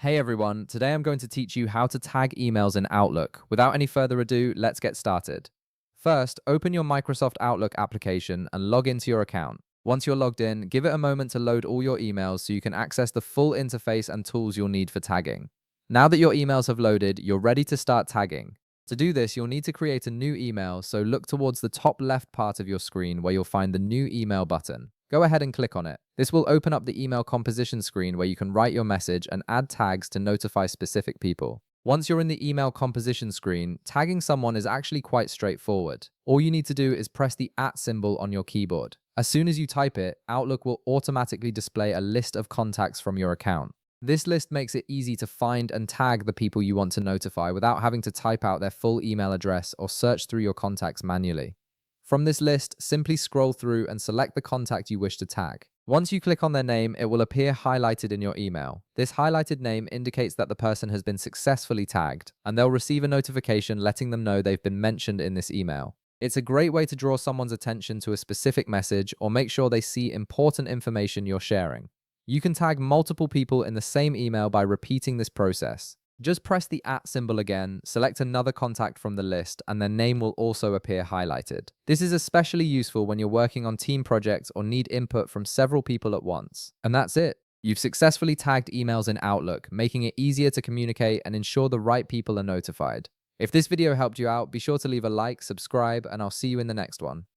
Hey everyone, today I'm going to teach you how to tag emails in Outlook. Without any further ado, let's get started. First, open your Microsoft Outlook application and log into your account. Once you're logged in, give it a moment to load all your emails so you can access the full interface and tools you'll need for tagging. Now that your emails have loaded, you're ready to start tagging. To do this, you'll need to create a new email, so look towards the top left part of your screen where you'll find the New Email button. Go ahead and click on it. This will open up the email composition screen where you can write your message and add tags to notify specific people. Once you're in the email composition screen, tagging someone is actually quite straightforward. All you need to do is press the @ symbol on your keyboard. As soon as you type it, Outlook will automatically display a list of contacts from your account. This list makes it easy to find and tag the people you want to notify without having to type out their full email address or search through your contacts manually. From this list, simply scroll through and select the contact you wish to tag. Once you click on their name, it will appear highlighted in your email. This highlighted name indicates that the person has been successfully tagged, and they'll receive a notification letting them know they've been mentioned in this email. It's a great way to draw someone's attention to a specific message or make sure they see important information you're sharing. You can tag multiple people in the same email by repeating this process. Just press the @ symbol again, select another contact from the list, and their name will also appear highlighted. This is especially useful when you're working on team projects or need input from several people at once. And that's it. You've successfully tagged emails in Outlook, making it easier to communicate and ensure the right people are notified. If this video helped you out, be sure to leave a like, subscribe, and I'll see you in the next one.